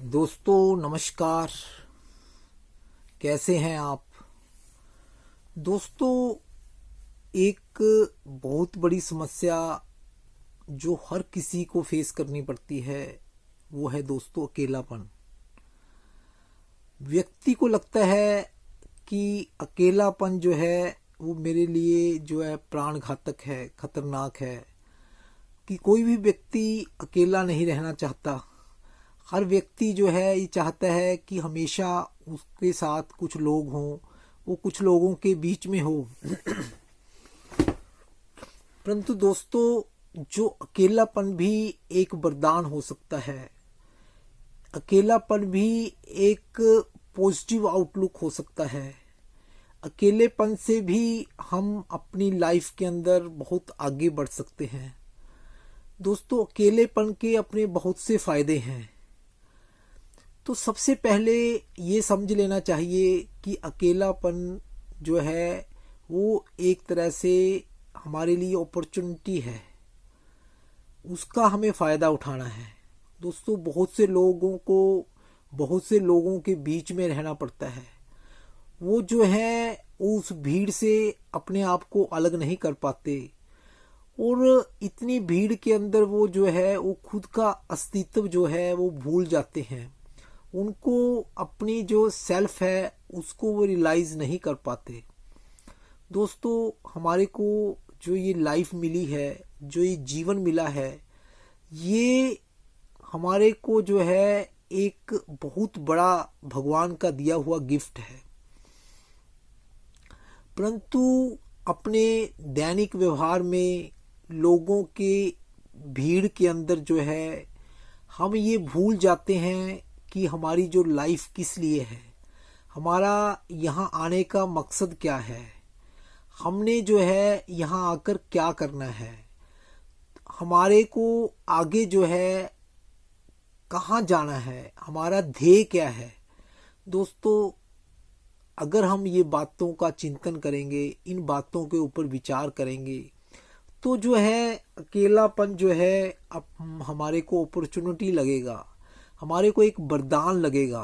दोस्तों नमस्कार। कैसे हैं आप दोस्तों। एक बहुत बड़ी समस्या जो हर किसी को फेस करनी पड़ती है वो है दोस्तों अकेलापन। व्यक्ति को लगता है कि अकेलापन जो है वो मेरे लिए जो है प्राण घातक है, खतरनाक है, कि कोई भी व्यक्ति अकेला नहीं रहना चाहता। हर व्यक्ति जो है ये चाहता है कि हमेशा उसके साथ कुछ लोग हों, वो कुछ लोगों के बीच में हो। परंतु दोस्तों जो अकेलापन भी एक वरदान हो सकता है, अकेलापन भी एक पॉजिटिव आउटलुक हो सकता है। अकेलेपन से भी हम अपनी लाइफ के अंदर बहुत आगे बढ़ सकते हैं। दोस्तों अकेलेपन के अपने बहुत से फायदे हैं। तो सबसे पहले ये समझ लेना चाहिए कि अकेलापन जो है वो एक तरह से हमारे लिए अपॉर्चुनिटी है, उसका हमें फ़ायदा उठाना है। दोस्तों बहुत से लोगों के बीच में रहना पड़ता है। वो जो है उस भीड़ से अपने आप को अलग नहीं कर पाते और इतनी भीड़ के अंदर वो जो है वो खुद का अस्तित्व जो है वो भूल जाते हैं। उनको अपनी जो सेल्फ है उसको वो रियलाइज नहीं कर पाते। दोस्तों हमारे को जो ये लाइफ मिली है, जो ये जीवन मिला है, ये हमारे को जो है एक बहुत बड़ा भगवान का दिया हुआ गिफ्ट है। परंतु अपने दैनिक व्यवहार में लोगों के भीड़ के अंदर जो है हम ये भूल जाते हैं कि हमारी जो लाइफ किस लिए है, हमारा यहाँ आने का मकसद क्या है, हमने जो है यहाँ आकर क्या करना है, हमारे को आगे जो है कहाँ जाना है, हमारा ध्येय क्या है। दोस्तों अगर हम ये बातों का चिंतन करेंगे, इन बातों के ऊपर विचार करेंगे, तो जो है अकेलापन जो है अब हमारे को अपॉर्चुनिटी लगेगा, हमारे को एक वरदान लगेगा।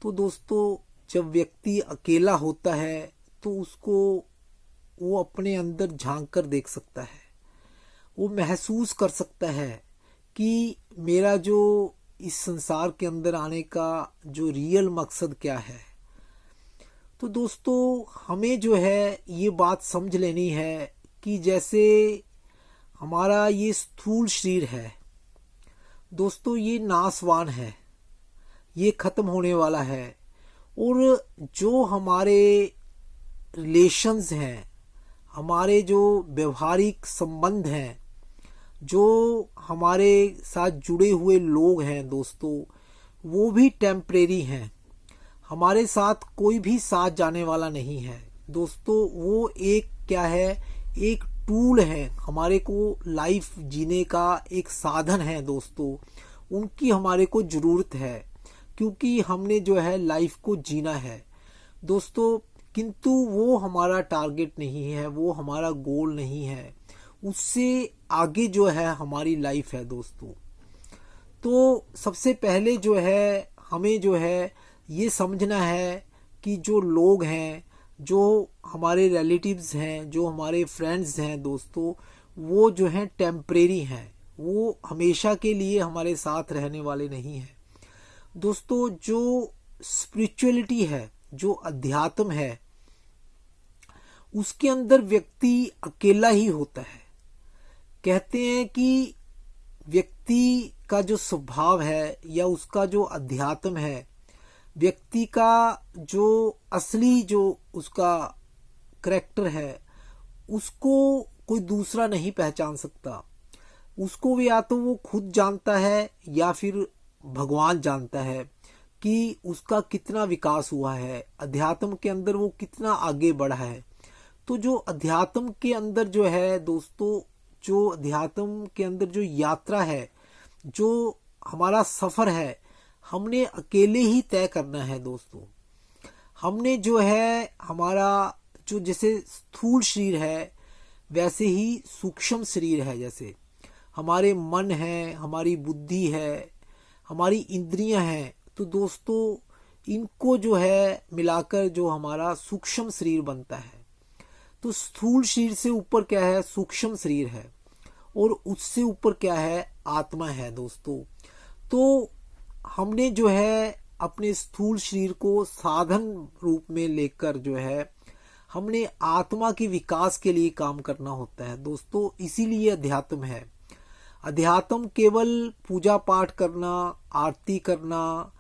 तो दोस्तों जब व्यक्ति अकेला होता है तो उसको वो अपने अंदर झांक कर देख सकता है, वो महसूस कर सकता है कि मेरा जो इस संसार के अंदर आने का जो रियल मकसद क्या है। तो दोस्तों हमें जो है ये बात समझ लेनी है कि जैसे हमारा ये स्थूल शरीर है दोस्तों, ये नासवान है, ये खत्म होने वाला है। और जो हमारे रिलेशंस हैं, हमारे जो व्यवहारिक संबंध हैं, जो हमारे साथ जुड़े हुए लोग हैं दोस्तों, वो भी टेम्परेरी हैं। हमारे साथ कोई भी साथ जाने वाला नहीं है दोस्तों। वो एक क्या है, एक टूल है, हमारे को लाइफ जीने का एक साधन है दोस्तों। उनकी हमारे को ज़रूरत है क्योंकि हमने जो है लाइफ को जीना है दोस्तों। किंतु वो हमारा टारगेट नहीं है, वो हमारा गोल नहीं है, उससे आगे जो है हमारी लाइफ है दोस्तों। तो सबसे पहले जो है हमें जो है ये समझना है कि जो लोग हैं, जो हमारे रिलेटिव्स हैं, जो हमारे फ्रेंड्स हैं दोस्तों, वो जो हैं टेम्परेरी हैं, वो हमेशा के लिए हमारे साथ रहने वाले नहीं हैं दोस्तों। जो स्पिरिचुअलिटी है, जो अध्यात्म है, उसके अंदर व्यक्ति अकेला ही होता है। कहते हैं कि व्यक्ति का जो स्वभाव है या उसका जो अध्यात्म है, व्यक्ति का जो असली जो उसका करैक्टर है, उसको कोई दूसरा नहीं पहचान सकता। उसको या तो वो खुद जानता है या फिर भगवान जानता है कि उसका कितना विकास हुआ है, अध्यात्म के अंदर वो कितना आगे बढ़ा है। तो जो अध्यात्म के अंदर जो है दोस्तों, जो अध्यात्म के अंदर जो यात्रा है, जो हमारा सफ़र है, हमने अकेले ही तय करना है दोस्तों। हमने जो है हमारा जो जैसे स्थूल शरीर है वैसे ही सूक्ष्म शरीर है। जैसे हमारे मन है, हमारी बुद्धि है, हमारी इंद्रियां हैं, तो दोस्तों इनको जो है मिलाकर जो हमारा सूक्ष्म शरीर बनता है। तो स्थूल शरीर से ऊपर क्या है, सूक्ष्म शरीर है, और उससे ऊपर क्या है, आत्मा है दोस्तों। तो हमने जो है अपने स्थूल शरीर को साधन रूप में लेकर जो है हमने आत्मा के विकास के लिए काम करना होता है दोस्तों। इसीलिए अध्यात्म है। अध्यात्म केवल पूजा पाठ करना, आरती करना,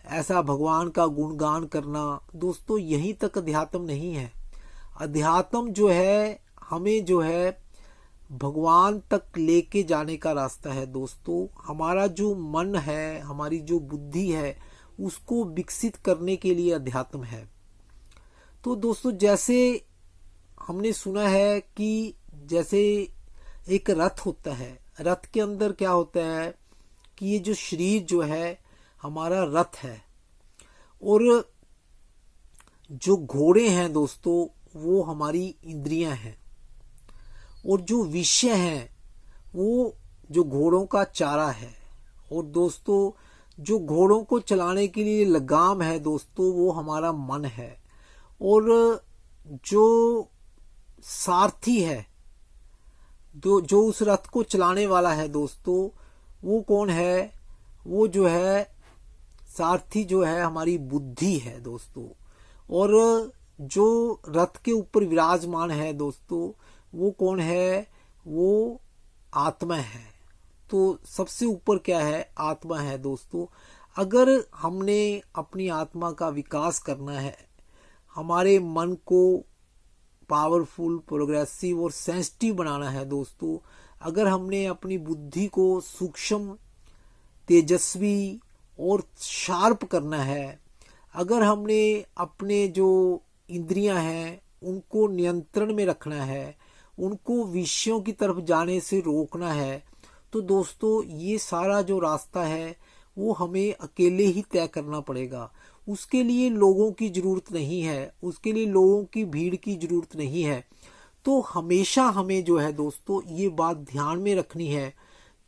ऐसा भगवान का गुणगान करना दोस्तों, यहीं तक अध्यात्म नहीं है। अध्यात्म जो है हमें जो है भगवान तक लेके जाने का रास्ता है दोस्तों। हमारा जो मन है, हमारी जो बुद्धि है, उसको विकसित करने के लिए अध्यात्म है। तो दोस्तों जैसे हमने सुना है कि जैसे एक रथ होता है, रथ के अंदर क्या होता है कि ये जो शरीर जो है हमारा रथ है, और जो घोड़े हैं दोस्तों वो हमारी इंद्रियां हैं, और जो विषय हैं वो जो घोड़ों का चारा है, और दोस्तों जो घोड़ों को चलाने के लिए लगाम है दोस्तों वो हमारा मन है, और जो सारथी है, जो उस रथ को चलाने वाला है दोस्तों, वो कौन है, वो जो है सारथी जो है हमारी बुद्धि है दोस्तों। और जो रथ के ऊपर विराजमान है दोस्तों वो कौन है, वो आत्मा है। तो सबसे ऊपर क्या है, आत्मा है दोस्तों। अगर हमने अपनी आत्मा का विकास करना है, हमारे मन को पावरफुल, प्रोग्रेसिव और सेंसिटिव बनाना है दोस्तों, अगर हमने अपनी बुद्धि को सूक्ष्म, तेजस्वी और शार्प करना है, अगर हमने अपने जो इंद्रियां हैं उनको नियंत्रण में रखना है, उनको विषयों की तरफ जाने से रोकना है, तो दोस्तों ये सारा जो रास्ता है वो हमें अकेले ही तय करना पड़ेगा। उसके लिए लोगों की जरूरत नहीं है, उसके लिए लोगों की भीड़ की जरूरत नहीं है। तो हमेशा हमें जो है दोस्तों ये बात ध्यान में रखनी है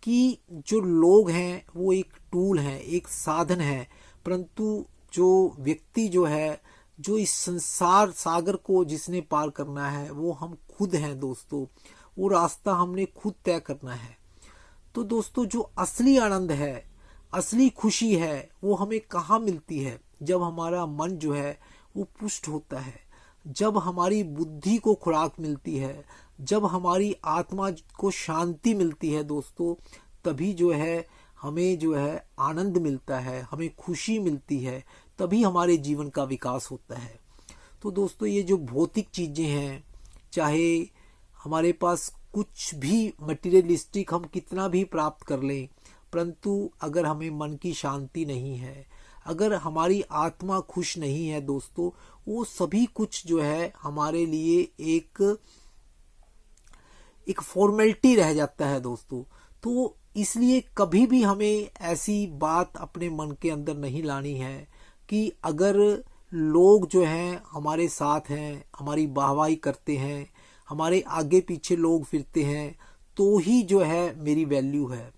कि जो लोग हैं वो एक टूल है, एक साधन है, परंतु जो व्यक्ति जो है, जो इस संसार सागर को जिसने पार करना है वो हम खुद हैं दोस्तों। वो रास्ता हमने खुद तय करना है। तो दोस्तों जो असली आनंद है, असली खुशी है, वो हमें कहाँ मिलती है, जब हमारा मन जो है वो पुष्ट होता है, जब हमारी बुद्धि को खुराक मिलती है, जब हमारी आत्मा को शांति मिलती है दोस्तों, तभी जो है हमें जो है आनंद मिलता है, हमें खुशी मिलती है, तभी हमारे जीवन का विकास होता है। तो दोस्तों ये जो भौतिक चीजें हैं, चाहे हमारे पास कुछ भी मटेरियलिस्टिक हम कितना भी प्राप्त कर लें, परंतु अगर हमें मन की शांति नहीं है, अगर हमारी आत्मा खुश नहीं है दोस्तों, वो सभी कुछ जो है हमारे लिए एक फॉर्मेलिटी रह जाता है दोस्तों। तो इसलिए कभी भी हमें ऐसी बात अपने मन के अंदर नहीं लानी है कि अगर लोग जो हैं हमारे साथ हैं, हमारी वाहवाही करते हैं, हमारे आगे पीछे लोग फिरते हैं, तो ही जो है मेरी वैल्यू है।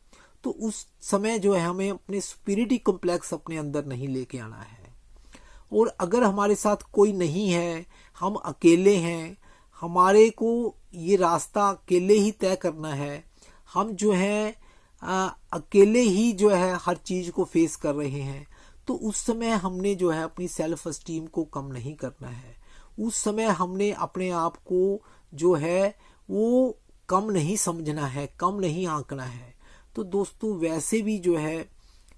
तो उस समय जो है हमें अपने सुपीरियरिटी कॉम्प्लेक्स अपने अंदर नहीं लेके आना है। और अगर हमारे साथ कोई नहीं है, हम अकेले हैं, हमारे को ये रास्ता अकेले ही तय करना है, हम जो है अकेले ही जो है हर चीज को फेस कर रहे हैं, तो उस समय हमने जो है अपनी सेल्फ एस्टीम को कम नहीं करना है। उस समय हमने अपने आप को जो है वो कम नहीं समझना है, कम नहीं आंकना है। तो दोस्तों वैसे भी जो है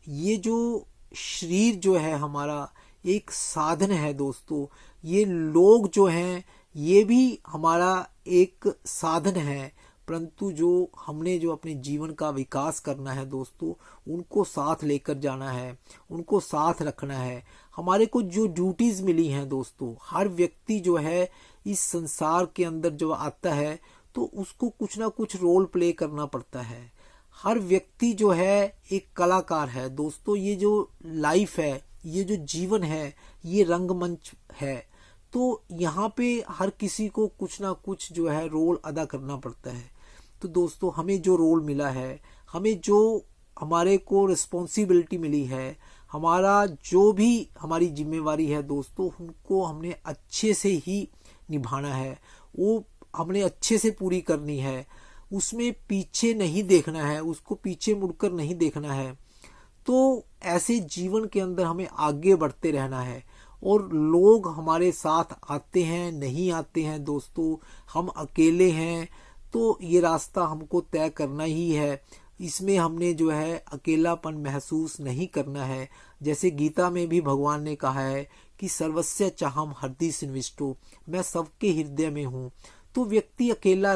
ये जो शरीर जो है हमारा एक साधन है दोस्तों, ये लोग जो हैं ये भी हमारा एक साधन है, परंतु जो हमने जो अपने जीवन का विकास करना है दोस्तों, उनको साथ लेकर जाना है, उनको साथ रखना है। हमारे को जो ड्यूटीज मिली हैं दोस्तों, हर व्यक्ति जो है इस संसार के अंदर जो आता है तो उसको कुछ ना कुछ रोल प्ले करना पड़ता है। हर व्यक्ति जो है एक कलाकार है दोस्तों। ये जो लाइफ है, ये जो जीवन है, ये रंगमंच है। तो यहाँ पे हर किसी को कुछ ना कुछ जो है रोल अदा करना पड़ता है। तो दोस्तों हमें जो रोल मिला है, हमें जो हमारे को रिस्पॉन्सिबिलिटी मिली है, हमारा जो भी हमारी जिम्मेवारी है दोस्तों, उनको हमने अच्छे से ही निभाना है, वो हमने अच्छे से पूरी करनी है, उसमें पीछे नहीं देखना है, उसको पीछे मुड़कर नहीं देखना है। तो ऐसे जीवन के अंदर हमें आगे बढ़ते रहना है। और लोग हमारे साथ आते हैं, नहीं आते हैं दोस्तों, हम अकेले हैं, तो ये रास्ता हमको तय करना ही है। इसमें हमने जो है अकेलापन महसूस नहीं करना है। जैसे गीता में भी भगवान ने कहा है कि सर्वस्य चाहम हृदय सन्निविष्टो, मैं सबके हृदय में हूँ। तो व्यक्ति अकेला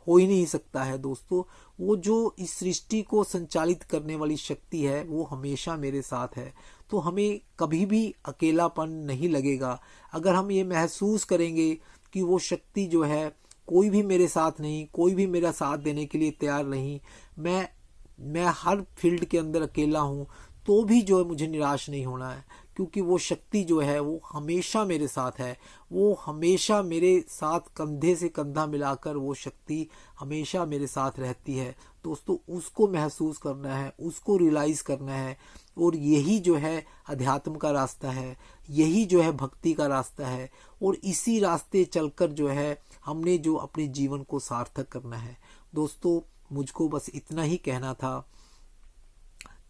हो ही नहीं सकता है दोस्तों। वो जो इस सृष्टि को संचालित करने वाली शक्ति है वो हमेशा मेरे साथ है। तो हमें कभी भी अकेलापन नहीं लगेगा। अगर हम ये महसूस करेंगे कि वो शक्ति जो है, कोई भी मेरे साथ नहीं, कोई भी मेरा साथ देने के लिए तैयार नहीं, मैं हर फील्ड के अंदर अकेला हूँ, तो भी जो है मुझे निराश नहीं होना है, क्योंकि वो शक्ति जो है वो हमेशा मेरे साथ है। वो हमेशा मेरे साथ कंधे से कंधा मिलाकर वो शक्ति हमेशा मेरे साथ रहती है दोस्तों। उसको महसूस करना है, उसको रियलाइज करना है। और यही जो है अध्यात्म का रास्ता है, यही जो है भक्ति का रास्ता है। और इसी रास्ते चलकर जो है हमने जो अपने जीवन को सार्थक करना है दोस्तों। मुझको बस इतना ही कहना था।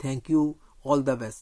Thank you, all the best.